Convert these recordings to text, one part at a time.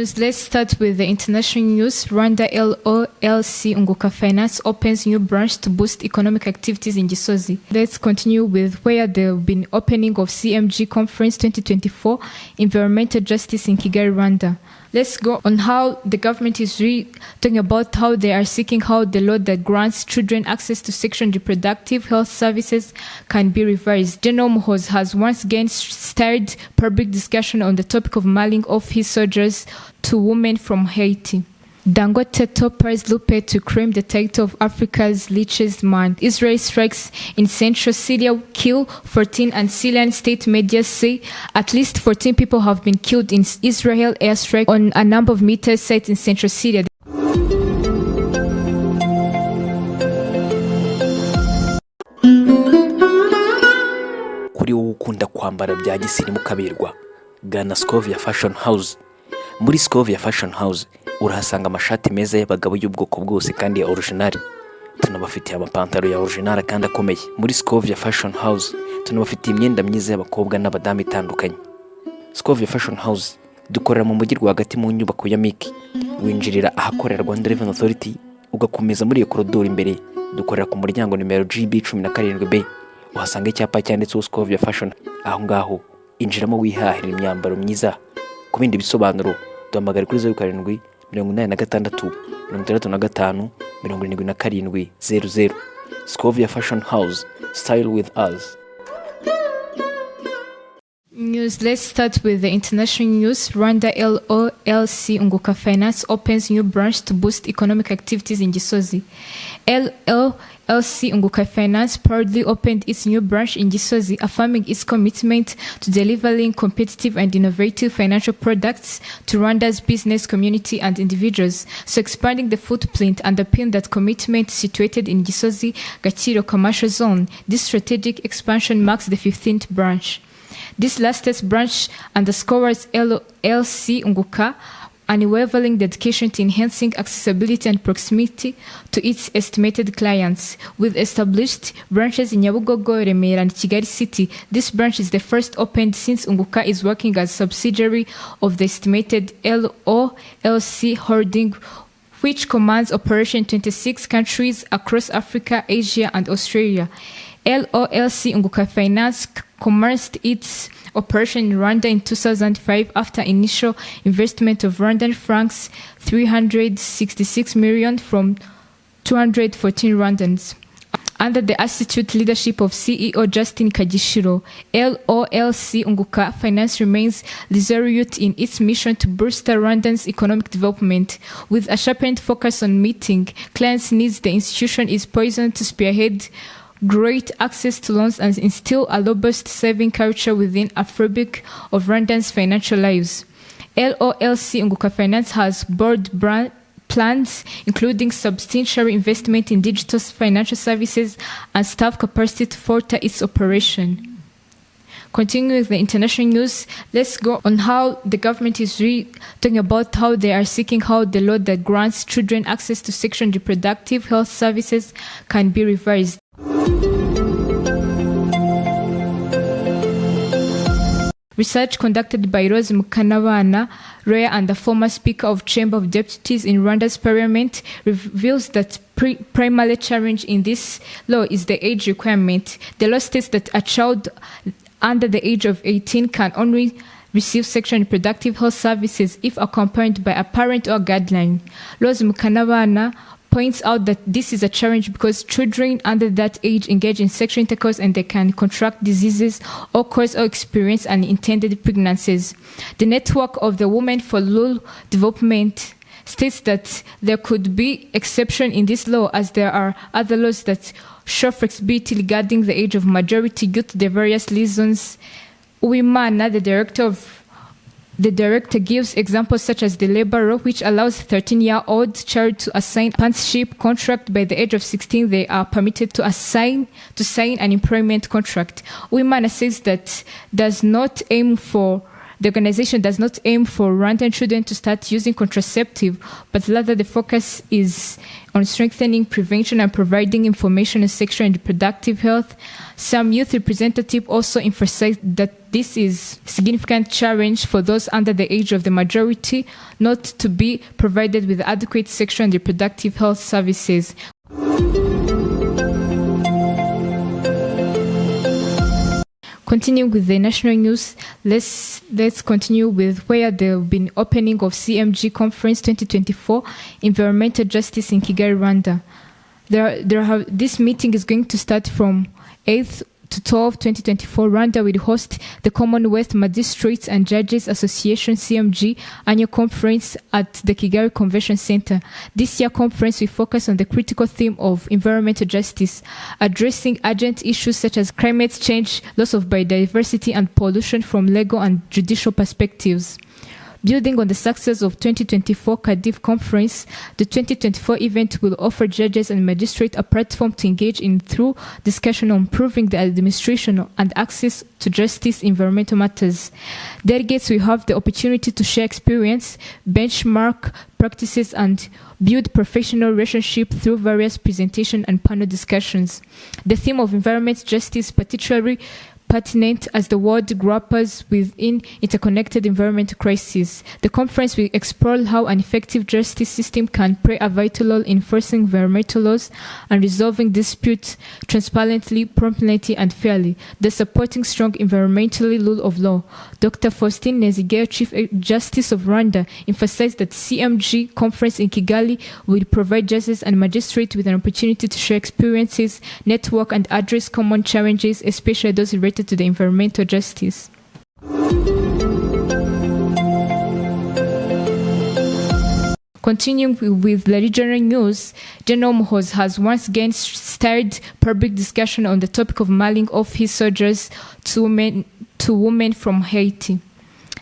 News. Let's start with the international news. Rwanda LOLC Unguka Finance opens new branch to boost economic activities in Gisozi. Let's continue with where there have been opening of Cmja Conference 2024 Environmental Justice in Kigali, Rwanda. Let's go on how the government is talking about how they are seeking how the law that grants children access to sexual and reproductive health services can be revised. General Muhoozi has once again started public discussion on the topic of mailing off his soldiers to women from Haiti. Dangote toppers Lupe to claim the title of Africa's richest man. Israel strikes in central Syria kill 14, and Syrian state media say at least 14 people have been killed in Israel airstrike on a number of military sites in central Syria. Kuri wowe ukunda kwambara bya gisirimu kaberwa, gana Cmja Fashion House. Muri Cmja Fashion House urahasanga amashati meza y'abagabo y'ubwoko bwose kandi ya original. Tunabafitiye amapantaro ya original kandi akomeye. Muri Cmja Fashion House tunabafitiye imyenda myiza y'abakobwa n'abadamu itandukanye. Cmja Fashion House dukorera mu mujyi rwagati mu nyubako ya Miki. Winjirira ahakorera Rwanda Revenue Authority ugakomeza muri iyo koridoro imbere. Dukorera ku muryango nimero GB 17B. Uhasanga icyapa cyanditseho Cmja Fashion. Aho ngaho injiramo wihahira imyambaro myiza. Ku bindi bisobanuro duhamagara kuri 07 86 65 77 00. Cmja Fashion House, style with us. News. Let's start with the international news. Rwanda LOLC Unguka Finance opens new branch to boost economic activities in Gisozi. LOLC Unguka Finance proudly opened its new branch in Gisozi, affirming its commitment to delivering competitive and innovative financial products to Rwanda's business community and individuals. So expanding the footprint underpinned that commitment situated in Gisozi, Gachiro commercial zone. This strategic expansion marks the 15th branch. This latest branch underscores LOLC Unguka unwavering dedication to enhancing accessibility and proximity to its estimated clients. With established branches in Nyabugogo, Remera, and Kigali City, this branch is the first opened since Unguka is working as a subsidiary of the estimated LOLC holding, which commands operation in 26 countries across Africa, Asia, and Australia. LOLC Unguka Finance commenced its operation in Rwanda in 2005 after initial investment of Rwandan francs 366 million from 214 Rwandans. Under the astute leadership of CEO Justin Kagishiro, LOLC Unguka Finance remains resolute in its mission to boost Rwandan's economic development. With a sharpened focus on meeting clients' needs, the institution is poised to spearhead great access to loans and instill a robust saving culture within a fabric of Rwandans' financial lives. LOLC Unguka Finance has bold plans, including substantial investment in digital financial services and staff capacity to further its operation. Continuing with the international news, let's go on how the government is talking about how they are seeking how the law that grants children access to sexual and reproductive health services can be revised. Research conducted by Rose Mukanabana, lawyer and the former Speaker of Chamber of Deputies in Rwanda's parliament, reveals that primary challenge in this law is the age requirement. The law states that a child under the age of 18 can only receive sexual and reproductive health services if accompanied by a parent or guardian. Rose Mukanabana points out that this is a challenge because children under that age engage in sexual intercourse and they can contract diseases or cause or experience unintended pregnancies. The network of the Women for Rural Development states that there could be exception in this law as there are other laws that show flexibility regarding the age of majority due to the various reasons. Uwimana, the director gives examples such as the labor law, which allows a 13-year-old child to assign a partnership contract. By the age of 16, they are permitted to sign an employment contract. Uwimana says that does not aim for The organization does not aim for Rwandan children to start using contraceptive, but rather the focus is on strengthening prevention and providing information on sexual and reproductive health. Some youth representatives also emphasized that this is a significant challenge for those under the age of the majority not to be provided with adequate sexual and reproductive health services. Continuing with the national news, let's continue with where there have been opening of Cmja Conference 2024 Environmental Justice in Kigali, Rwanda. This meeting is going to start from 8th to 12, 2024. Rwanda will host the Commonwealth Magistrates and Judges Association Cmja annual conference at the Kigali Convention Center. This year conference will focus on the critical theme of environmental justice, addressing urgent issues such as climate change, loss of biodiversity, and pollution from legal and judicial perspectives. Building on the success of 2024 Cardiff Conference, the 2024 event will offer judges and magistrates a platform to engage in through discussion on improving the administration and access to justice in environmental matters. Delegates will have the opportunity to share experience, benchmark practices, and build professional relationships through various presentation and panel discussions. The theme of environmental justice, particularly pertinent as the world grapples with interconnected environmental crises. The conference will explore how an effective justice system can play a vital role in enforcing environmental laws and resolving disputes transparently, promptly, and fairly, thus supporting strong environmental rule of law. Dr. Faustin Nezigere, Chief Justice of Rwanda, emphasized that Cmja conference in Kigali will provide judges and magistrates with an opportunity to share experiences, network, and address common challenges, especially those related to the environmental justice. Continuing with the regional news, General Muhoozi has once again stirred public discussion on the topic of mailing off his soldiers to women from Haiti.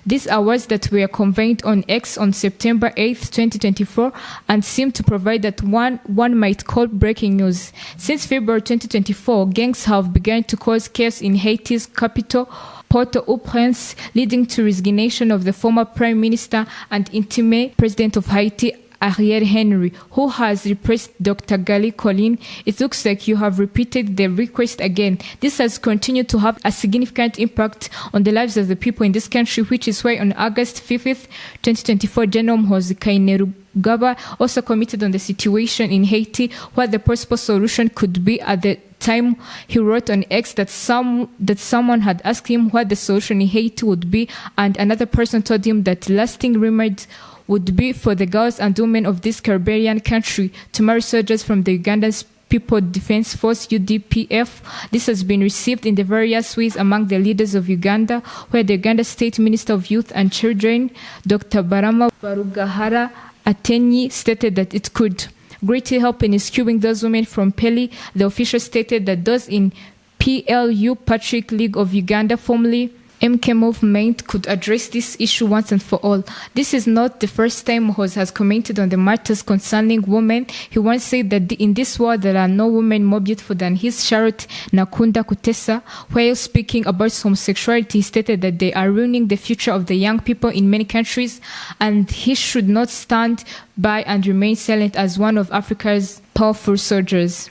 These are words that were conveyed on X on September 8, 2024, and seem to provide that one might call breaking news. Since February 2024, gangs have begun to cause chaos in Haiti's capital, Port-au-Prince, leading to resignation of the former Prime Minister and interim President of Haiti, Ariel Henry, who has replaced Dr. Gali Colin. It looks like you have repeated the request again. This has continued to have a significant impact on the lives of the people in this country, which is why on August 5th, 2024, General Muhoozi Kainerugaba also commented on the situation in Haiti, what the possible solution could be. At the time, he wrote on X that someone had asked him what the solution in Haiti would be, and another person told him that lasting remedies would be for the girls and women of this Caribbean country to marry soldiers from the Ugandan People Defense Force, UDPF. This has been received in the various ways among the leaders of Uganda, where the Uganda State Minister of Youth and Children, Dr. Barama Barugahara Atenyi, stated that it could greatly help in rescuing those women from Peli. The official stated that those in PLU, Patrick League of Uganda, formerly MK movement, could address this issue once and for all. This is not the first time Muhoozi has commented on the matters concerning women. He once said that in this world there are no women more beautiful than his Charlotte Nakunda Kutesa. While speaking about homosexuality, he stated that they are ruining the future of the young people in many countries, and he should not stand by and remain silent as one of Africa's powerful soldiers.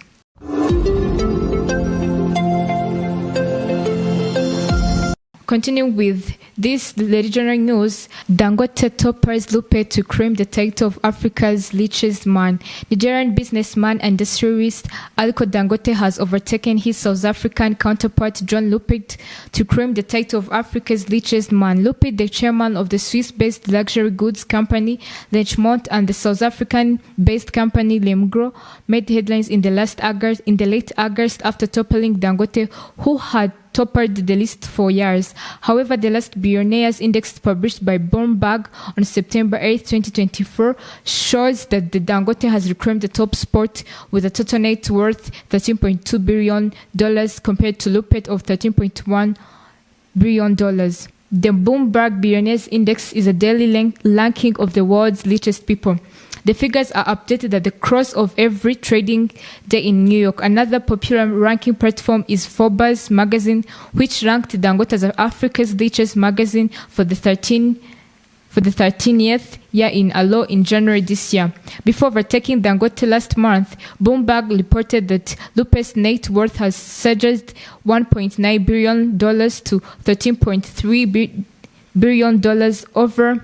Continuing with this, the regional news, Dangote toppers Lupe to claim the title of Africa's richest man. Nigerian businessman and industrialist Aliko Dangote has overtaken his South African counterpart John Lupe to claim the title of Africa's richest man. Lupe, the chairman of the Swiss-based luxury goods company Richemont and the South African-based company Lemgro, made headlines in the late August after toppling Dangote, who had toppled the list for years. However, the last billionaires index published by Bloomberg on September 8, 2024 shows that the Dangote has reclaimed the top spot with a total net worth $13.2 billion compared to Lupe of $13.1 billion. The Bloomberg Billionaires Index is a daily ranking of the world's richest people. The figures are updated at the close of every trading day in New York. Another popular ranking platform is Forbes magazine, which ranked Dangote as Africa's richest magazine for the 13th year in a row in January this year. Before overtaking Dangote last month, Bloomberg reported that Lupe's net worth has surged $1.9 billion to $13.3 billion over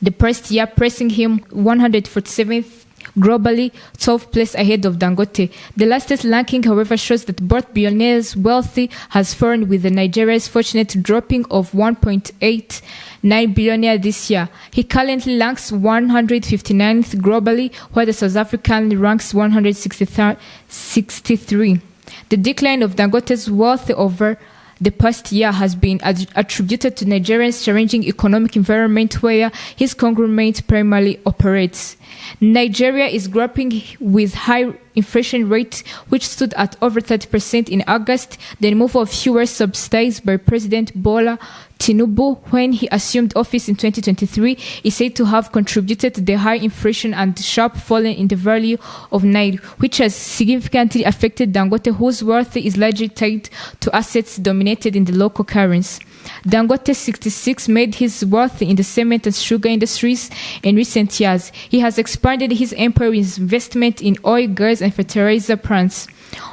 the past year, pressing him 147th globally, 12th place ahead of Dangote. The latest ranking, however, shows that both billionaires' wealthy has fallen, with the Nigeria's fortunate dropping of 1.89 billionaire this year. He currently ranks 159th globally, while the South African ranks 163. The decline of Dangote's wealth over the past year has been attributed to Nigeria's challenging economic environment where his conglomerate primarily operates. Nigeria is grappling with high inflation rate, which stood at over 30% in August. The removal of fuel subsidies by President Bola Tinubu when he assumed office in 2023 is said to have contributed to the high inflation and sharp fall in the value of Naira, which has significantly affected Dangote, whose wealth is largely tied to assets dominated in the local currency. Dangote 66 made his wealth in the cement and sugar industries in recent years. He has expanded his empire with investment in oil, gas, and fertilizer plants.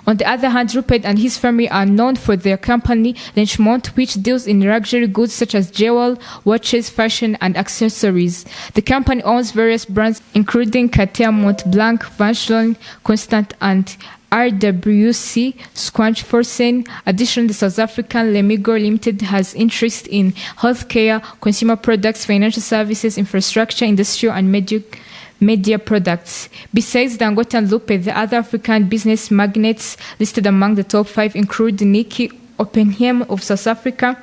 On the other hand, Rupert and his family are known for their company, Richmond, which deals in luxury goods such as jewelry, watches, fashion, and accessories. The company owns various brands, including Cartier, Montblanc, Vacheron, Constant, and RWC, Squanch-Forsen. Additionally, the South African Lemigo Limited has interest in healthcare, consumer products, financial services, infrastructure, industrial, and media products. Besides Dangote and Lupe, the other African business magnates listed among the top 5 include Nicky Oppenheim of South Africa,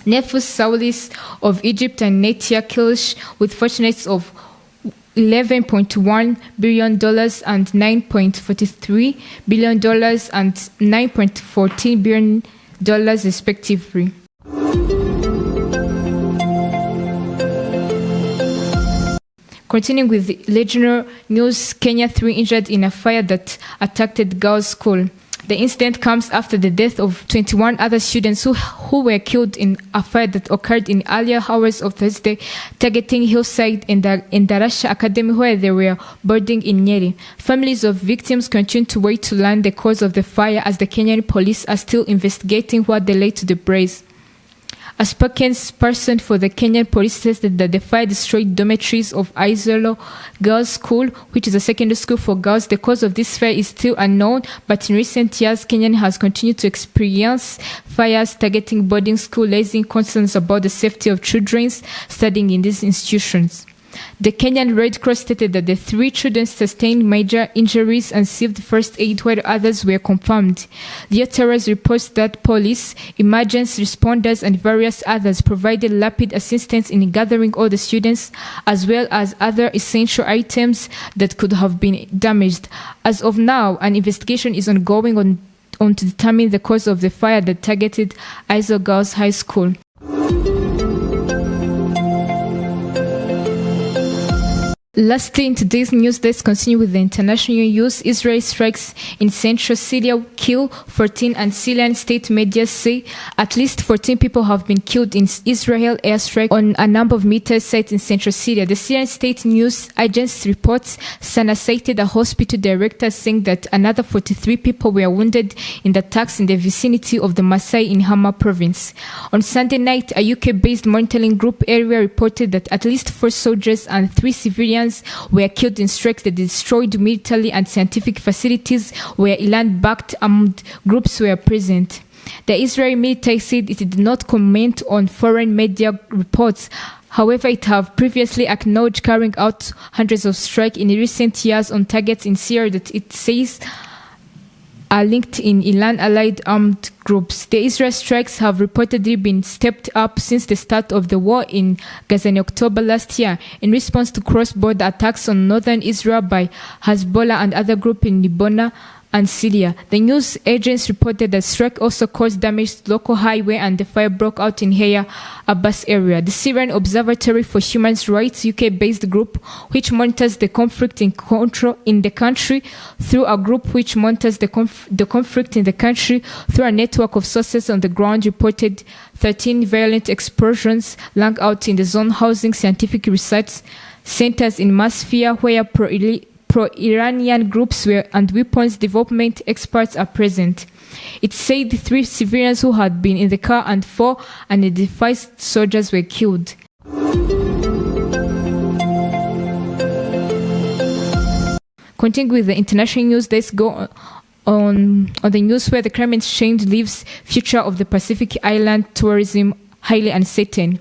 Nefus Saulis of Egypt, and Natia Kilish, with fortunes of $11.1 billion and $9.43 billion and $9.14 billion respectively. Continuing with the regional news, Kenya, 3 injured in a fire that attacked girls' school. The incident comes after the death of 21 other students who were killed in a fire that occurred in earlier hours of Thursday, targeting Hillside and Darasha Academy, where they were boarding in Nyeri. Families of victims continue to wait to learn the cause of the fire, as the Kenyan police are still investigating what led to the blaze. A spokesperson for the Kenyan police stated that the fire destroyed dormitories of Isolo Girls' School, which is a secondary school for girls. The cause of this fire is still unknown, but in recent years, Kenya has continued to experience fires targeting boarding schools, raising concerns about the safety of children studying in these institutions. The Kenyan Red Cross stated that the 3 children sustained major injuries and received first aid, while others were confirmed. The authorities report that police, emergency responders, and various others provided rapid assistance in gathering all the students, as well as other essential items that could have been damaged. As of now, an investigation is ongoing on to determine the cause of the fire that targeted Isol Girls High School. Lastly, in today's news, let's continue with the international news. Israel strikes in central Syria kill 14, and Syrian state media say at least 14 people have been killed in Israel airstrike on a number of military sites in central Syria. The Syrian state news agency reports Sana cited a hospital director saying that another 43 people were wounded in the attacks in the vicinity of the Masai in Hama province. On Sunday night, a UK-based monitoring group area reported that at least 4 soldiers and 3 civilians were killed in strikes that destroyed military and scientific facilities where Iran-backed armed groups were present. The Israeli military said it did not comment on foreign media reports. However, it have previously acknowledged carrying out hundreds of strikes in recent years on targets in Syria that it says are linked in Iran-allied armed groups. The Israel strikes have reportedly been stepped up since the start of the war in Gaza in October last year, in response to cross-border attacks on northern Israel by Hezbollah and other groups in Lebanon and Syria. The news agents reported that strike also caused damage to local highway and the fire broke out in Haya Abbas area. The Syrian Observatory for Human Rights, UK-based group, which monitors the conflict in the country through a group which monitors the conflict in the country through a network of sources on the ground, reported 13 violent explosions rang out in the zone housing scientific research centers in Masfia, where pro-Iranian groups and weapons development experts are present. It said 3 civilians who had been in the car and 4 unidentified soldiers were killed. Continuing with the international news, let's go on the news where the climate change leaves future of the Pacific Island tourism highly uncertain.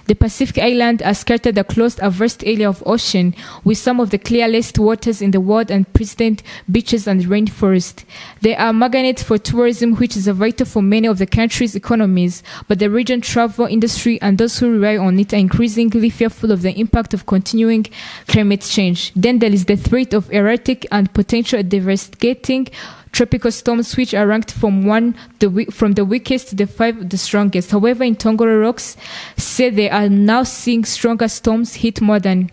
The Pacific Island are scattered across a vast area of ocean with some of the clearest waters in the world and pristine beaches and rainforest. They are magnets for tourism, which is vital for many of the country's economies, but the region travel industry and those who rely on it are increasingly fearful of the impact of continuing climate change. Then there is the threat of erratic and potential devastating tropical storms, which are ranked from the weakest to the 5 the strongest. However, in Tongoro Rocks, say they are now seeing stronger storms hit more than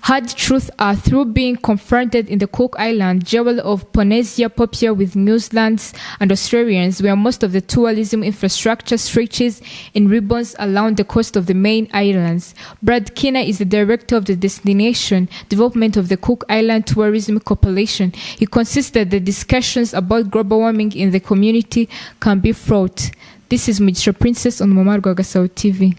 hard truth are through being confronted in the Cook Island, jewel of Polynesia, popular with New Zealanders and Australians, where most of the tourism infrastructure stretches in ribbons along the coast of the main islands. Brad Kinner is the director of the destination development of the Cook Island Tourism Corporation. He consists that the discussions about global warming in the community can be fraught. This is Mujisho Princess on Mama Rwagasabo TV.